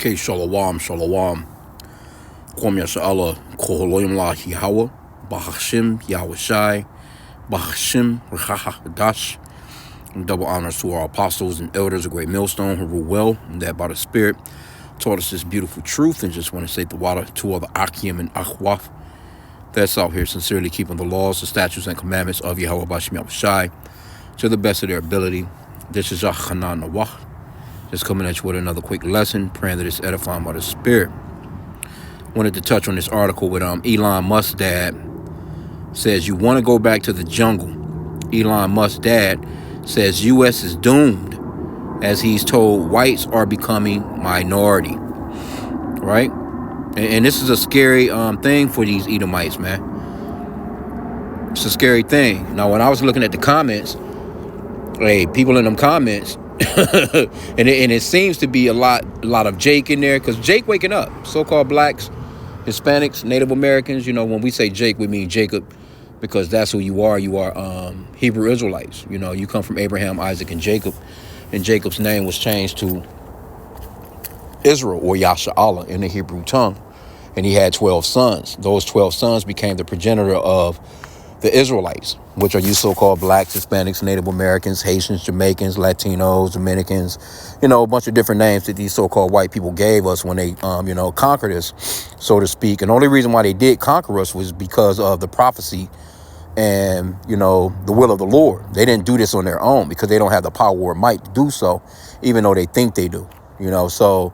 K Shalawam Shalawam Kwam Yasha'Allah Koholoyim La Yahweh Bahashim Yahweh Shai Bahashim Rechaha Hadash. Double honors to our apostles and elders of Great Millstone who rule well and that by the Spirit taught us this beautiful truth. And just want to say the water to all the H.I.M and H.I.M that's out here sincerely keeping the laws, the statutes, and commandments of Yahweh Bashim Yahweh Shai to the best of their ability. This is Hanan Nawah. Just coming at you with another quick lesson, praying that it's edifying by the Spirit. Wanted to touch on this article with Elon Musk's dad. Says you want to go back to the jungle. Elon Musk's dad says U.S. is doomed as he's told whites are becoming minority. Right? And this is a scary thing for these Edomites, man. It's a scary thing. Now, when I was looking at the comments, hey, people in them comments, and it seems to be a lot of Jake in there, because Jake waking up. So-called blacks, Hispanics, Native Americans. You know, when we say Jake, we mean Jacob, because that's who you are. You are Hebrew Israelites. You know, you come from Abraham, Isaac, and Jacob. And Jacob's name was changed to Israel, or Yasha'Allah in the Hebrew tongue. And he had 12 sons. Those 12 sons became the progenitor of the Israelites, which are you so-called blacks, Hispanics, Native Americans, Haitians, Jamaicans, Latinos, Dominicans, you know, a bunch of different names that these so-called white people gave us when they, conquered us, so to speak. And the only reason why they did conquer us was because of the prophecy and, the will of the Lord. They didn't do this on their own because they don't have the power or might to do so, even though they think they do, so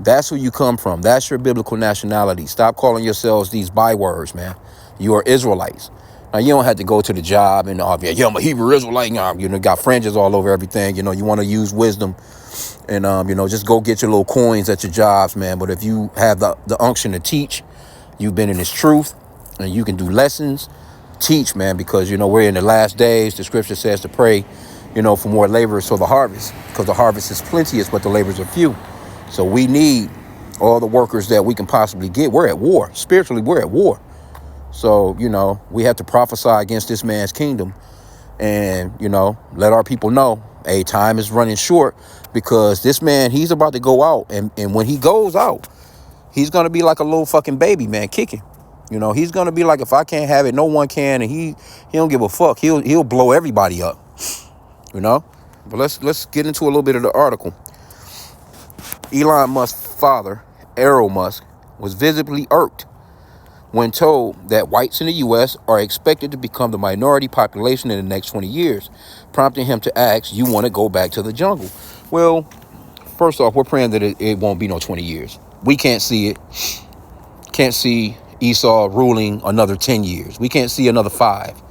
that's who you come from. That's your biblical nationality. Stop calling yourselves these bywords, man. You are Israelites. Now, you don't have to go to the job and, I'm a Hebrew Israelite. Got fringes all over everything. You want to use wisdom and, just go get your little coins at your jobs, man. But if you have the unction to teach, you've been in this truth and you can do lessons, teach, man, because, we're in the last days. The scripture says to pray, for more laborers for the harvest, because the harvest is plenteous, but the laborers are few. So we need all the workers that we can possibly get. We're at war. Spiritually, we're at war. So, we have to prophesy against this man's kingdom and, let our people know, hey, time is running short, because this man, he's about to go out. And when he goes out, he's going to be like a little fucking baby, man, kicking. He's going to be like, if I can't have it, no one can. And he don't give a fuck. He'll blow everybody up, But let's get into a little bit of the article. Elon Musk's father, Elon Musk, was visibly irked when told that whites in the U.S. are expected to become the minority population in the next 20 years, prompting him to ask, you want to go back to the jungle? Well, first off, we're praying that it won't be no 20 years. We can't see it. Can't see Esau ruling another 10 years. We can't see another 5.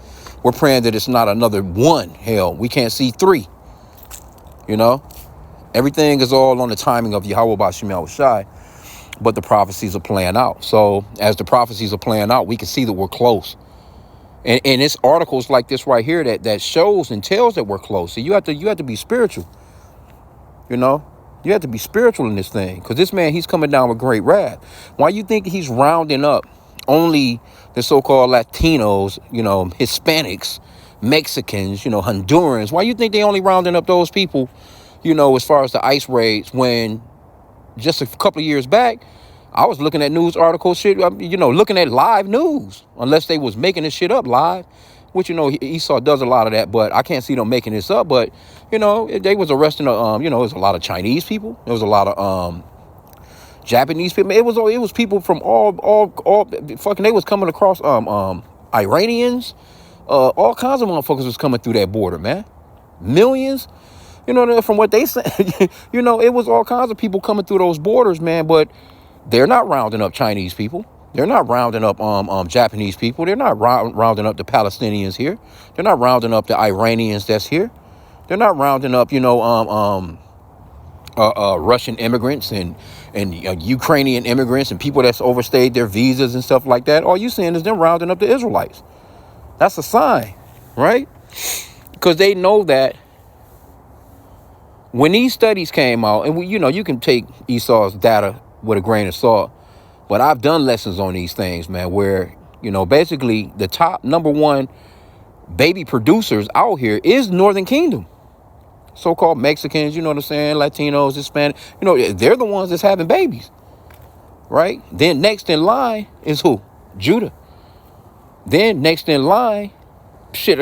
We're praying that it's not another 1. Hell, we can't see 3. Everything is all on the timing of Yahweh Bashim Yahweh Shai. But the prophecies are playing out. So as the prophecies are playing out, we can see that we're close. And it's articles like this right here that shows and tells that we're close. So you have to be spiritual. You have to be spiritual in this thing. Because this man, he's coming down with great wrath. Why you think he's rounding up only the so-called Latinos, Hispanics, Mexicans, Hondurans? Why you think they only rounding up those people, as far as the ICE raids, when just a couple of years back, I was looking at news articles, looking at live news, unless they was making this shit up live, which, Esau does a lot of that, but I can't see them making this up. But, they was arresting, there was a lot of Chinese people. There was a lot of Japanese people. It was people from all fucking, they was coming across, Iranians, all kinds of motherfuckers was coming through that border, man. Millions. From what they said, it was all kinds of people coming through those borders, man. But they're not rounding up Chinese people. They're not rounding up Japanese people. They're not rounding up the Palestinians here. They're not rounding up the Iranians that's here. They're not rounding up, Russian immigrants and Ukrainian immigrants and people that's overstayed their visas and stuff like that. All you seeing is them rounding up the Israelites. That's a sign, right? Because they know that when these studies came out, and you can take Esau's data with a grain of salt, but I've done lessons on these things, man, where, basically the top number 1 baby producers out here is Northern Kingdom. so-called Mexicans, you know what I'm saying, Latinos, Hispanic, you know, they're the ones that's having babies, right? Then next in line is who? Judah. Then next in line, shit,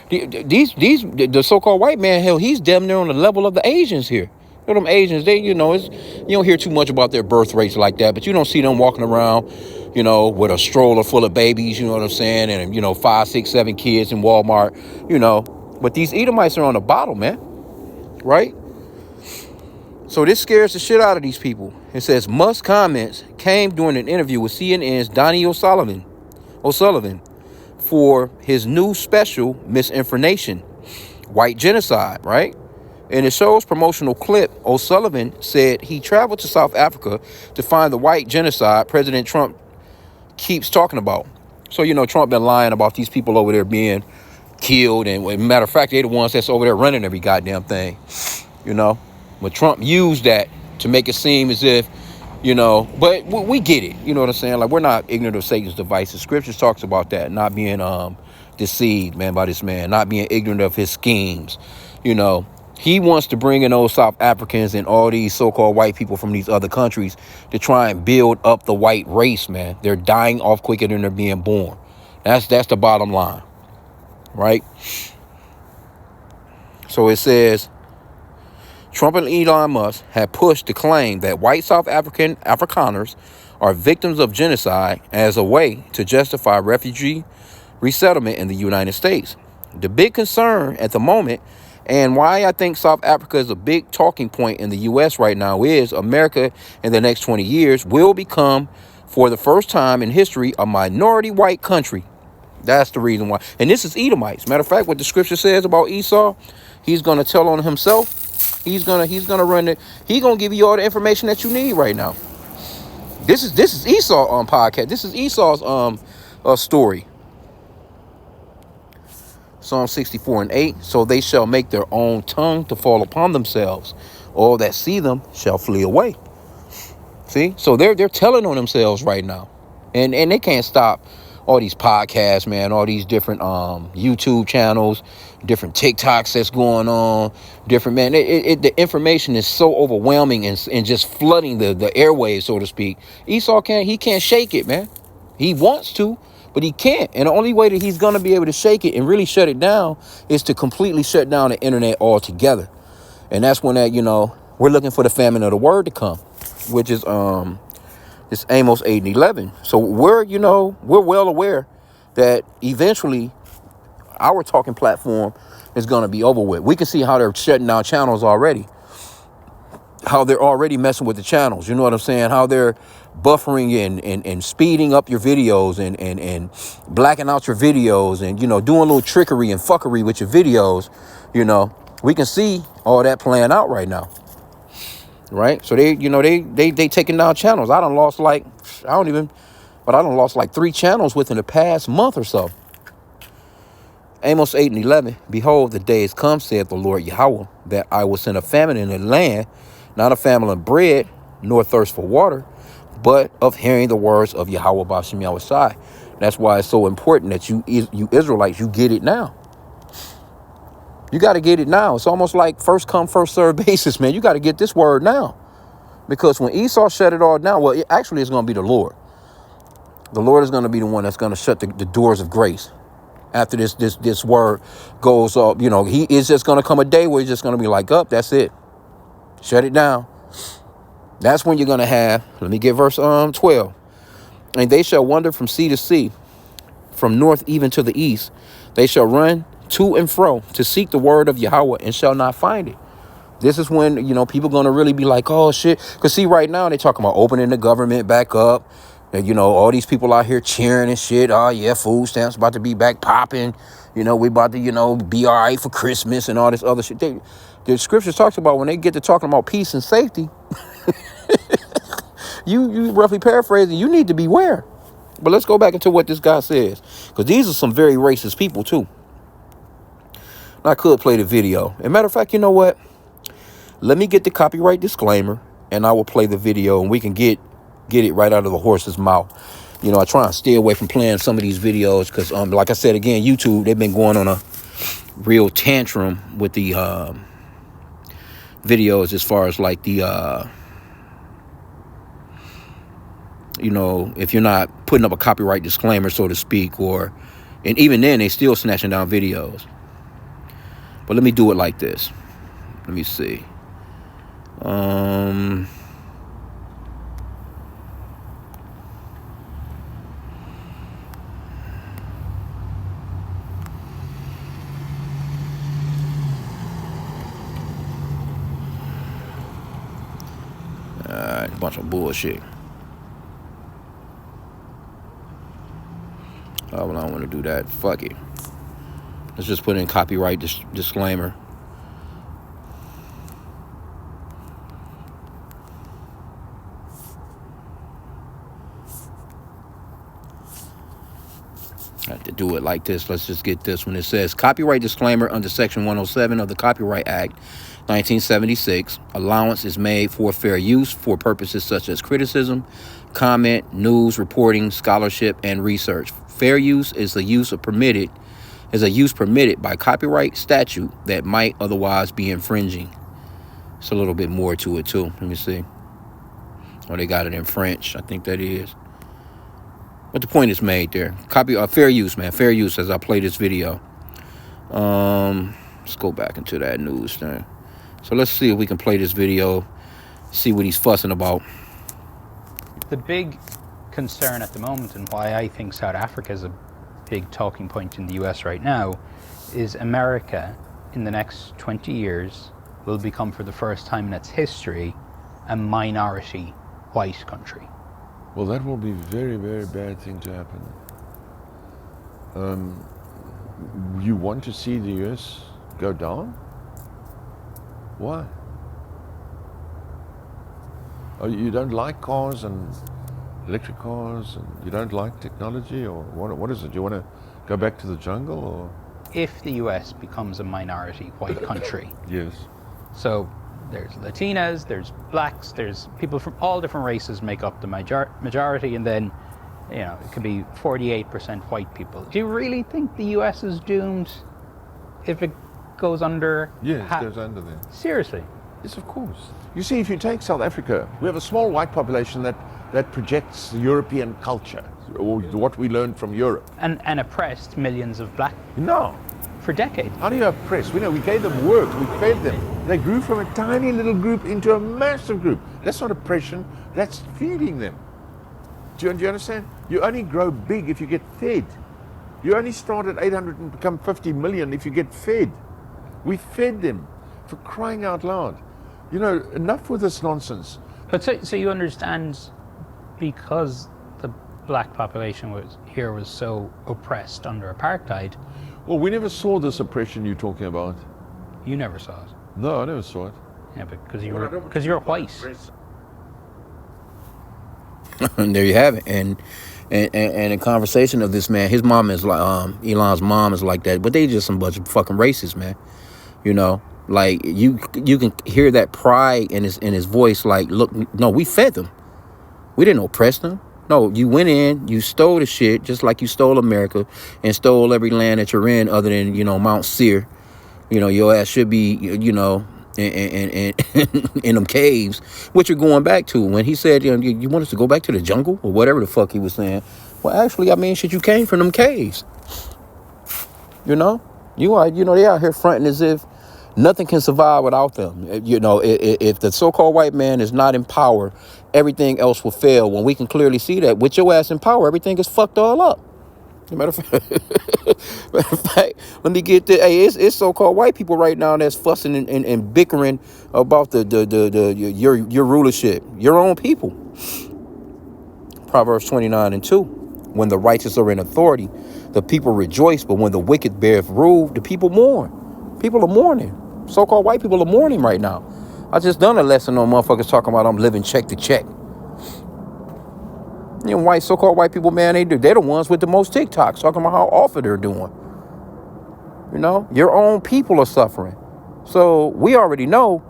the so-called white man, hell, he's damn near on the level of the Asians here. You know, them Asians, they, you know, you don't hear too much about their birth rates like that, but you don't see them walking around, you know, with a stroller full of babies, you know what I'm saying, and, you know, 5, 6, 7 kids in Walmart, you know. But these Edomites are on the bottom, man, right? So this scares the shit out of these people. It says Musk's comments came during an interview with CNN's Donnie O'Sullivan for his new special, Misinformation, White Genocide, right? In the show's promotional clip, O'Sullivan said he traveled to South Africa to find the white genocide President Trump keeps talking about. So, you know, Trump been lying about these people over there being killed. And matter of fact, they're the ones that's over there running every goddamn thing, you know. But Trump used that to make it seem as if, you know, but we get it. You know what I'm saying? Like, we're not ignorant of Satan's devices. Scripture talks about that, not being deceived, man, by this man, not being ignorant of his schemes, you know. He wants to bring in those South Africans and all these so-called white people from these other countries to try and build up the white race, man. They're dying off quicker than they're being born. That's the bottom line, right? So it says, Trump and Elon Musk have pushed the claim that white South Afrikaners are victims of genocide as a way to justify refugee resettlement in the United States. The big concern at the moment, and why I think South Africa is a big talking point in the U.S. right now, is America in the next 20 years will become, for the first time in history, a minority white country. That's the reason why. And this is Edomites. Matter of fact, what the scripture says about Esau, he's going to tell on himself. He's gonna run it. He's gonna give you all the information that you need right now. This is Esau podcast. This is Esau's story. Psalm 64:8. So they shall make their own tongue to fall upon themselves. All that see them shall flee away. See? So they're telling on themselves right now. And they can't stop all these podcasts, man, all these different YouTube channels, different TikToks that's going on, different, man. The information is so overwhelming and just flooding the airwaves, so to speak. Esau can't shake it, man. He wants to, but he can't. And the only way that he's going to be able to shake it and really shut it down is to completely shut down the internet altogether. And that's when that, you know, we're looking for the famine of the word to come, which is it's Amos 8:11. So we're well aware that eventually our talking platform is going to be over with. We can see how they're shutting down channels already, how they're already messing with the channels. You know what I'm saying? How they're buffering and speeding up your videos and blacking out your videos and, you know, doing a little trickery and fuckery with your videos. You know, we can see all that playing out right now. Right. So they taking down channels. I done lost like 3 channels within the past month or so. Amos 8:11. Behold, the days come, saith the Lord Yahweh, that I will send a famine in the land, not a famine of bread, nor thirst for water, but of hearing the words of Yahweh B'Shem Yahushai. That's why it's so important that you Israelites, you get it now. You got to get it now. It's almost like first come, first serve basis, man. You got to get this word now. Because when Esau shut it all down, well, it's going to be the Lord. The Lord is going to be the one that's going to shut the doors of grace. After this word goes up, you know, he is just going to come a day where he's just going to be like, up, that's it. Shut it down. That's when you're going to have, let me get verse 12. And they shall wander from sea to sea, from north even to the east. They shall run to and fro to seek the word of Yahweh and shall not find it. This is when, you know, people going to really be like, oh, shit. Because, see, right now, they talking about opening the government back up. And, you know, all these people out here cheering and shit. Oh, yeah, food stamps about to be back popping. You know, we about to, you know, be all right for Christmas and all this other shit. The scriptures talks about when they get to talking about peace and safety, you roughly paraphrasing, you need to beware. But let's go back into what this guy says. Because these are some very racist people, too. I could play the video. As a matter of fact, you know what? Let me get the copyright disclaimer and I will play the video and we can get it right out of the horse's mouth. You know, I try and stay away from playing some of these videos because, like I said, again, YouTube, they've been going on a real tantrum with the videos as far as like the if you're not putting up a copyright disclaimer, so to speak, and even then they still snatching down videos. But let me do it like this. Let me see. Alright, a bunch of bullshit. Oh, well, I don't want to do that. Fuck it. Let's just put in copyright disclaimer. I have to do it like this. Let's just get this one. It says copyright disclaimer under Section 107 of the Copyright Act 1976. Allowance is made for fair use for purposes such as criticism, comment, news, reporting, scholarship, and research. Fair use is a use permitted by copyright statute that might otherwise be infringing. It's a little bit more to it too. Let me see. Oh, they got it in French. I think that is. But the point is made there. Fair use, man. Fair use as I play this video. Let's go back into that news thing. So let's see if we can play this video, see what he's fussing about. The big concern at the moment, and why I think South Africa is a big talking point in the US right now, is America in the next 20 years will become, for the first time in its history, a minority white country. Well, that will be a very, very bad thing to happen. You want to see the US go down? Why? Oh, you don't like cars and electric cars, and you don't like technology, or what is it? You want to go back to the jungle, or? If the US becomes a minority white country. Yes. So there's Latinas, there's blacks, there's people from all different races make up the majority, and then, it could be 48% white people. Do you really think the US is doomed if it goes under? Yes, it goes under there. Seriously? Yes, of course. You see, if you take South Africa, we have a small white population that projects European culture, or what we learned from Europe. And oppressed millions of black No. for decades. How do you oppress? We gave them work, we fed them. They grew from a tiny little group into a massive group. That's not oppression, that's feeding them. Do you understand? You only grow big if you get fed. You only start at 800 and become 50 million if you get fed. We fed them, for crying out loud. Enough with this nonsense. But so you understand, because the black population was so oppressed under apartheid. Well, we never saw this oppression you're talking about. You never saw it. No, I never saw it. Yeah, because you're white. And there you have it. And a conversation of this man, his mom is like, Elon's mom is like that, but they just some bunch of fucking racists, man. Like you can hear that pride in his voice. Like, look, no, we fed them. We didn't oppress them. No, you went in, you stole the shit, just like you stole America and stole every land that you're in, other than Mount Seir. Your ass should be in them caves, which you're going back to. When he said, you want us to go back to the jungle or whatever the fuck he was saying. Well, actually, I mean, shit, you came from them caves. They out here fronting as if nothing can survive without them. If the so-called white man is not in power, everything else will fail. When we can clearly see that with your ass in power, everything is fucked all up. Matter of fact, let me get this. Hey, it's so-called white people right now that's fussing and bickering about your rulership, your own people. Proverbs 29:2. When the righteous are in authority, the people rejoice, but when the wicked bear rule, the people mourn. People are mourning. So-called white people are mourning right now. I just done a lesson on motherfuckers talking about I'm living check to check. So-called white people, man, they're the ones with the most TikToks talking about how awful they're doing. Your own people are suffering. So we already know.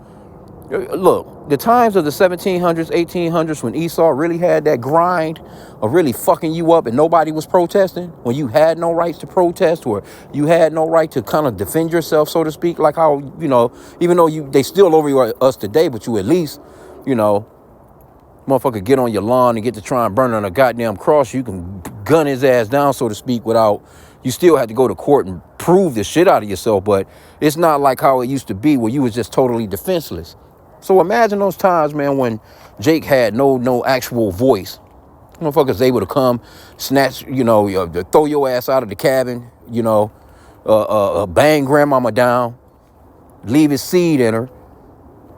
Look, the times of the 1700s, 1800s, when Esau really had that grind of really fucking you up and nobody was protesting, when you had no rights to protest or you had no right to kind of defend yourself, so to speak, like how, you know, even though they still over us today, but you at least, you know, motherfucker get on your lawn and get to try and burn on a goddamn cross, you can gun his ass down, so to speak, without, you still had to go to court and prove the shit out of yourself, but it's not like how it used to be where you was just totally defenseless. So imagine those times, man, when Jake had no actual voice. Motherfuckers able to come, snatch, you know, throw your ass out of the cabin, you know, bang grandmama down, leave his seed in her.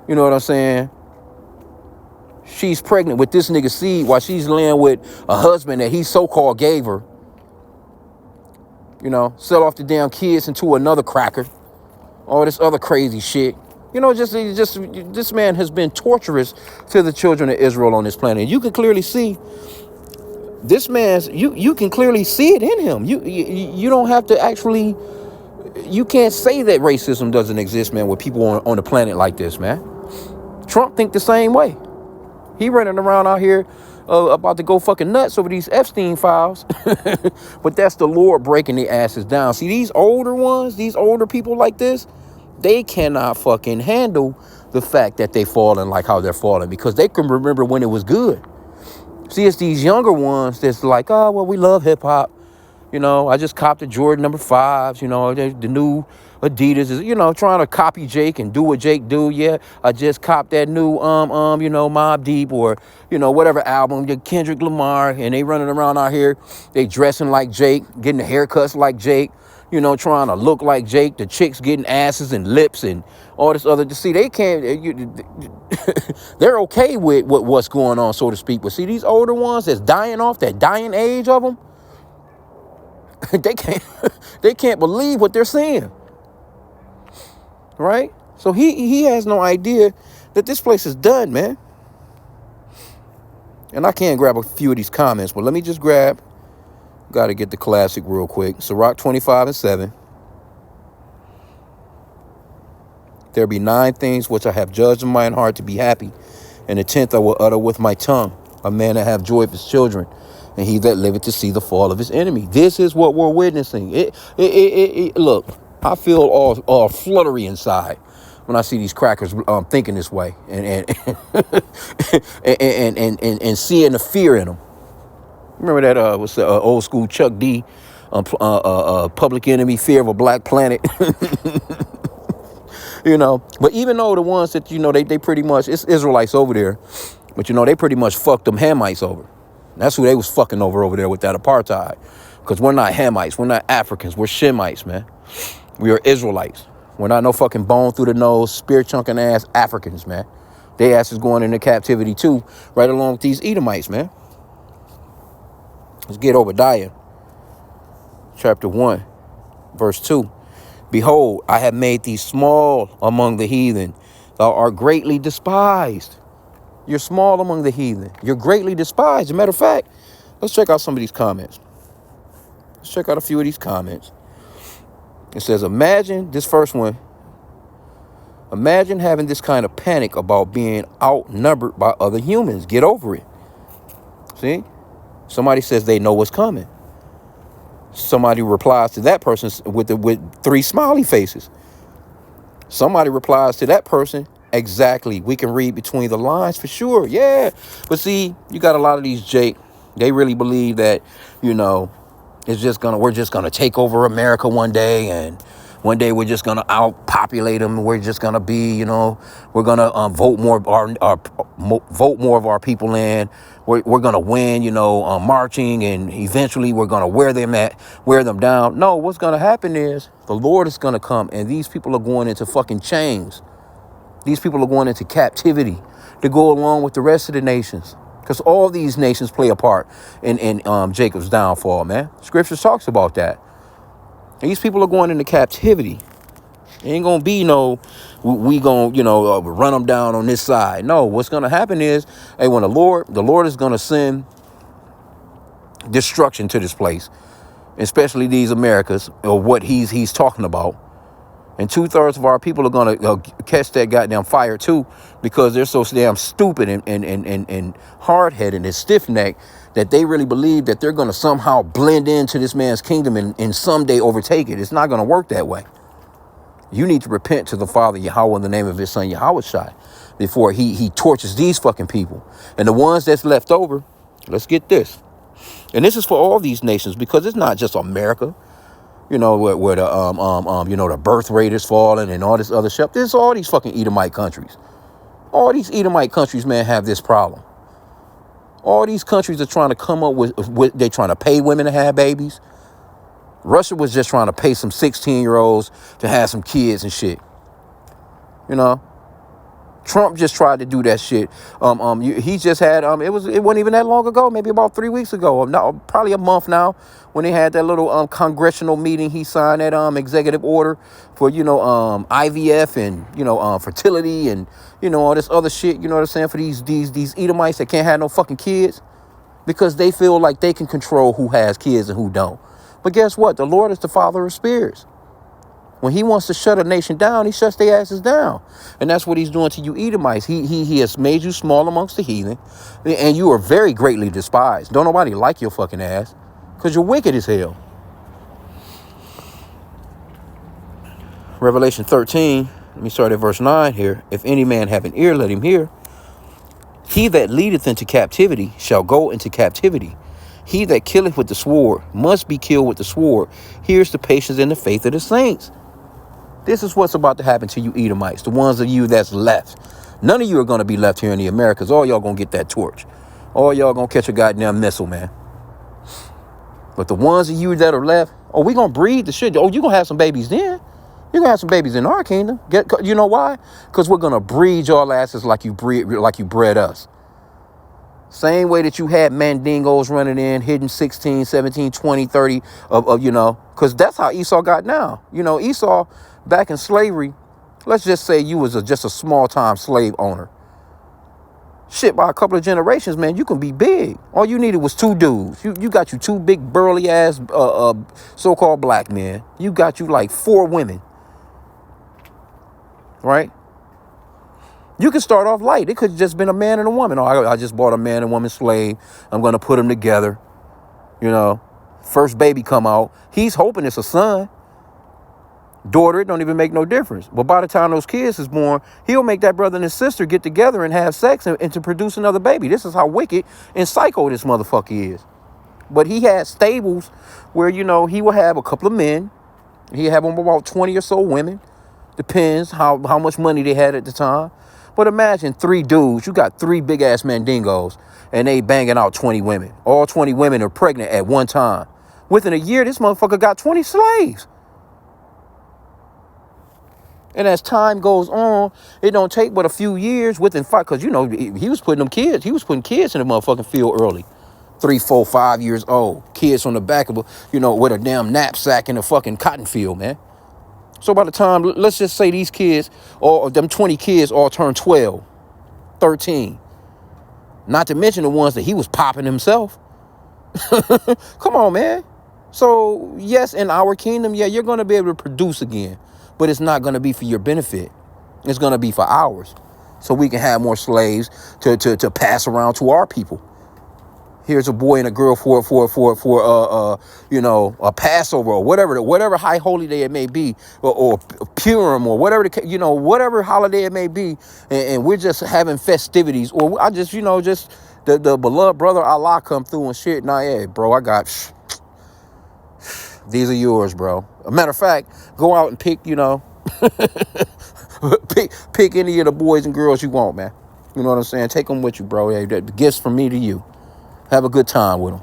You know what I'm saying? She's pregnant with this nigga's seed while she's laying with a husband that he so-called gave her. You know, sell off the damn kids into another cracker. All this other crazy shit. You know, just this man has been torturous to the children of Israel on this planet. You can clearly see this man's, you can clearly see it in him. You don't have to actually, you can't say that racism doesn't exist, man, with people on the planet like this, man. Trump think the same way. He running around out here about to go fucking nuts over these Epstein files. But that's the Lord breaking their asses down. See, these older ones, these older people like this, they cannot fucking handle the fact that they falling like how they're falling, because they can remember when it was good. See, it's these younger ones that's like, oh, well, we love hip hop. You know, I just copped the Jordan number 5s, you know, the new Adidas is, you know, trying to copy Jake and do what Jake do. Yeah, I just copped that new, you know, Mobb Deep or, you know, whatever album, the Kendrick Lamar, and they running around out here, they dressing like Jake, getting the haircuts like Jake, you know, trying to look like Jake, the chicks getting asses and lips and all this other. See, they can't, they're okay with what's going on, so to speak. But see, these older ones that's dying off, that dying age of them, they can't believe what they're seeing. Right? So he has no idea that this place is done, man. And I can't grab a few of these comments, but let me just grab, got to get the classic real quick. Sirach 25:7. There be 9 things which I have judged in mine heart to be happy, and the 10th I will utter with my tongue. A man that have joy of his children, and he that liveth to see the fall of his enemy. This is what we're witnessing. Look, I feel all fluttery inside when I see these crackers thinking this way and and seeing the fear in them. Remember that what's the old school Chuck D, Public Enemy, Fear of a Black Planet. You know, but even though the ones that, you know, they pretty much, it's Israelites over there, but you know, they pretty much fucked them Hamites over. That's who they was fucking over there with that apartheid. Because we're not Hamites, we're not Africans, we're Shemites, man. We are Israelites. We're not no fucking bone through the nose, spear chunking ass Africans, man. They ass is going into captivity too, right along with these Edomites, man. Let's get Obadiah, chapter 1, verse 2. Behold, I have made thee small among the heathen. Thou art greatly despised. You're small among the heathen. You're greatly despised. As a matter of fact, let's check out some of these comments. Let's check out a few of these comments. It says, imagine, this first one, imagine having this kind of panic about being outnumbered by other humans. Get over it. See? Somebody says they know what's coming. Somebody replies to that person with 3 smiley faces. Somebody replies to that person, exactly. We can read between the lines for sure. Yeah. But see, you got a lot of these Jake. They really believe that, you know, we're just gonna take over America one day, and one day we're just gonna outpopulate them. We're just gonna be, you know, we're gonna vote more of our people in. We're gonna win, you know, marching, and eventually we're gonna wear them down. No, what's gonna happen is the Lord is gonna come, and these people are going into fucking chains. These people are going into captivity to go along with the rest of the nations. Because all these nations play a part in Jacob's downfall, man. Scripture talks about that. These people are going into captivity. Ain't gonna be no, we gonna, you know, run them down on this side. No, what's gonna happen is, hey, when the Lord is gonna send destruction to this place, especially these Americas, or what he's talking about. And 2/3 of our people are going to catch that goddamn fire too, because they're so damn stupid and hard-headed and stiff-necked that they really believe that they're going to somehow blend into this man's kingdom and someday overtake it. It's not going to work that way. You need to repent to the Father Yahweh in the name of his son Yahweh before he tortures these fucking people. And the ones that's left over, let's get this. And this is for all these nations, because it's not just America. You know, where the the birth rate is falling and all this other stuff. This is all these fucking Edomite countries. All these Edomite countries, man, have this problem. All these countries are trying to come up with they're trying to pay women to have babies. Russia was just trying to pay some 16-year-olds to have some kids and shit. You know, Trump just tried to do that shit. He just had it wasn't even that long ago, maybe about 3 weeks ago, or no, probably a month now, when they had that little congressional meeting. He signed that executive order for IVF and fertility and all this other shit. You know what I'm saying, for these Edomites that can't have no fucking kids because they feel like they can control who has kids and who don't. But guess what? The Lord is the Father of spirits. When he wants to shut a nation down, he shuts their asses down. And that's what he's doing to you Edomites. He has made you small amongst the heathen, and you are very greatly despised. Don't nobody like your fucking ass, because you're wicked as hell. Revelation 13, let me start at verse 9 here. If any man have an ear, let him hear. He that leadeth into captivity shall go into captivity. He that killeth with the sword must be killed with the sword. Here's the patience and the faith of the saints. This is what's about to happen to you Edomites, the ones of you that's left. None of you are going to be left here in the Americas. All y'all going to get that torch. All y'all going to catch a goddamn missile, man. But the ones of you that are left, we going to breed the shit. You're going to have some babies then. You're going to have some babies in our kingdom. You know why? Because we're going to breed y'all asses like you bred us. Same way that you had mandingos running in, hitting 16, 17, 20, 30 because that's how Esau got now. Esau, back in slavery, let's just say you was just a small-time slave owner. Shit, by a couple of generations, man, you can be big. All you needed was two dudes. You got you two big, burly-ass so-called black men. You got you like 4 women. Right? You could start off light. It could have just been a man and a woman. I just bought a man and woman slave. I'm going to put them together. First baby come out. He's hoping it's a son. Daughter, it don't even make no difference. But by the time those kids is born, he'll make that brother and his sister get together and have sex and to produce another baby. This is how wicked and psycho this motherfucker is. But he had stables where, he will have a couple of men. He'll have about 20 or so women. Depends how much money they had at the time. But imagine 3 dudes. You got 3 big-ass mandingos, and they banging out 20 women. All 20 women are pregnant at one time. Within a year, this motherfucker got 20 slaves. And as time goes on, it don't take but a few years within 5, because, he was putting them kids. He was putting kids in the motherfucking field early. 3, 4, 5 years old. Kids on the back of with a damn knapsack in a fucking cotton field, man. So by the time, let's just say these kids, or them 20 kids all turn 12, 13. Not to mention the ones that he was popping himself. Come on, man. So, yes, in our kingdom, yeah, you're going to be able to produce again. But it's not going to be for your benefit. It's going to be for ours. So we can have more slaves to pass around to our people. Here's a boy and a girl for a Passover or whatever high holy day it may be, or Purim or whatever whatever holiday it may be, and we're just having festivities, or I just just the beloved brother Allah come through and shit. Nah, yeah, bro, I got these are yours, bro. A matter of fact, go out and pick pick any of the boys and girls you want, man. You know what I'm saying? Take them with you, bro. Yeah, the gifts from me to you. Have a good time with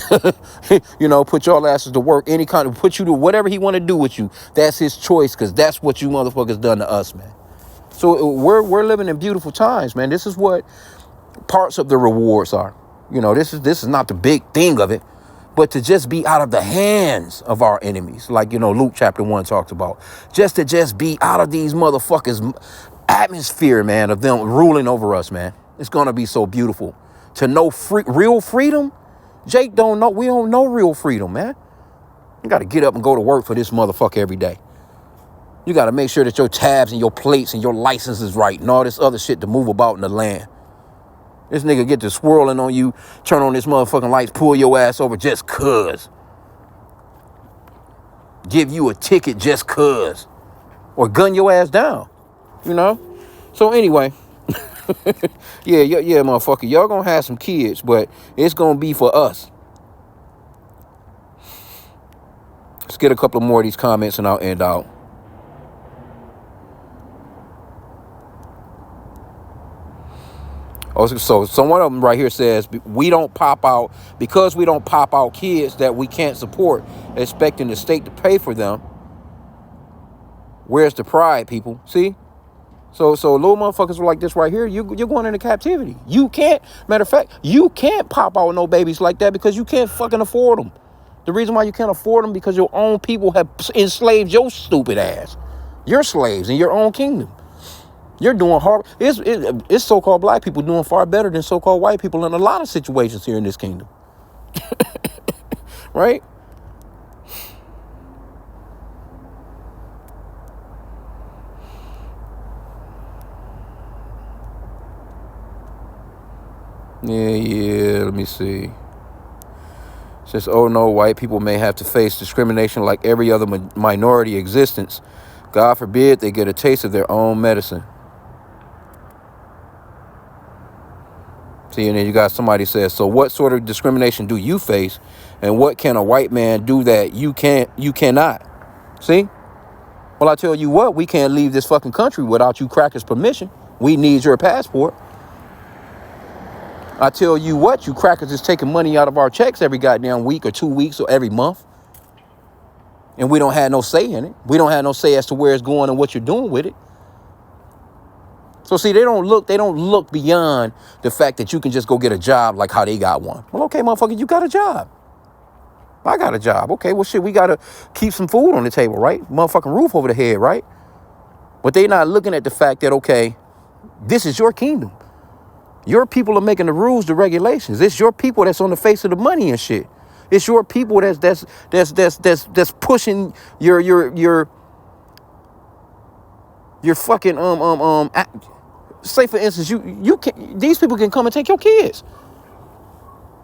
them. Put your asses to work. Any kind of put you to whatever he want to do with you. That's his choice, because that's what you motherfuckers done to us, man. So we're living in beautiful times, man. This is what parts of the rewards are. This is not the big thing of it, but to just be out of the hands of our enemies, like Luke chapter 1 talks about. Just to be out of these motherfuckers' atmosphere, man, of them ruling over us, man. It's gonna be so beautiful. To know real freedom, Jake don't know. We don't know real freedom, man. You got to get up and go to work for this motherfucker every day. You got to make sure that your tabs and your plates and your license is right and all this other shit to move about in the land. This nigga get to swirling on you, turn on this motherfucking lights, pull your ass over just cuz. Give you a ticket just cuz. Or gun your ass down, you know? So anyway, yeah, motherfucker. Y'all gonna have some kids, but it's gonna be for us. Let's get a couple more of these comments and I'll end out. Oh, so one of them right here says, we don't pop out, because we don't pop out kids that we can't support, expecting the state to pay for them. Where's the pride, people? See? So little motherfuckers like this right here, you're going into captivity. You can't, matter of fact, you can't pop out no babies like that because you can't fucking afford them. The reason why you can't afford them because your own people have enslaved your stupid ass. You're slaves in your own kingdom. You're doing hard. It's so-called black people doing far better than so-called white people in a lot of situations here in this kingdom. Right? Yeah, let me see. It says, oh no, white people may have to face discrimination like every other minority existence. God forbid they get a taste of their own medicine. See, and then you got somebody says, so what sort of discrimination do you face? And what can a white man do that you cannot? See? Well, I tell you what, we can't leave this fucking country without you crackers' permission. We need your passport. I tell you what, you crackers is taking money out of our checks every goddamn week or 2 weeks or every month. And we don't have no say in it. We don't have no say as to where it's going and what you're doing with it. So see, they don't look beyond the fact that you can just go get a job like how they got one. Well, okay, motherfucker, you got a job. I got a job. Okay, well, shit, we got to keep some food on the table, right? Motherfucking roof over the head, right? But they not looking at the fact that, okay, this is your kingdom. Your people are making the rules, the regulations. It's your people that's on the face of the money and shit. It's your people that's pushing your fucking say for instance, you can, these people can come and take your kids.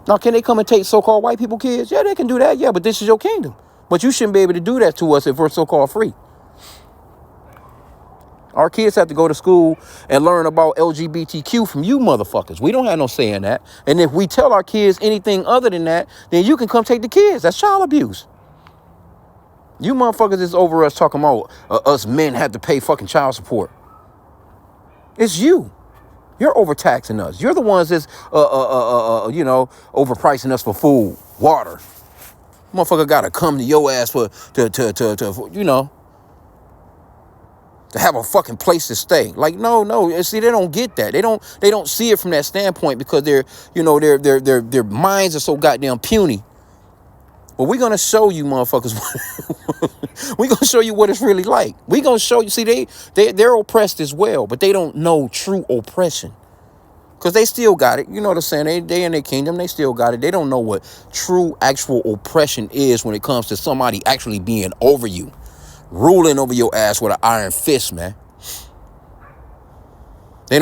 Now, can they come and take so-called white people kids? Yeah, they can do that. Yeah, but this is your kingdom. But you shouldn't be able to do that to us if we're so-called free. Our kids have to go to school and learn about LGBTQ from you motherfuckers. We don't have no say in that. And if we tell our kids anything other than that, then you can come take the kids. That's child abuse. You motherfuckers is over us talking about us men have to pay fucking child support. It's you. You're overtaxing us. You're the ones that's, overpricing us for food, water. Motherfucker gotta come to your ass to have a fucking place to stay. Like, no. See, they don't get that. They don't see it from that standpoint because their minds are so goddamn puny. But we're gonna show you motherfuckers. We're gonna show you what it's really like. We're gonna show you. See, they're oppressed as well, but they don't know true oppression. Because they still got it. You know what I'm saying? They in their kingdom, they still got it. They don't know what true actual oppression is when it comes to somebody actually being over you. Ruling over your ass with an iron fist, man. They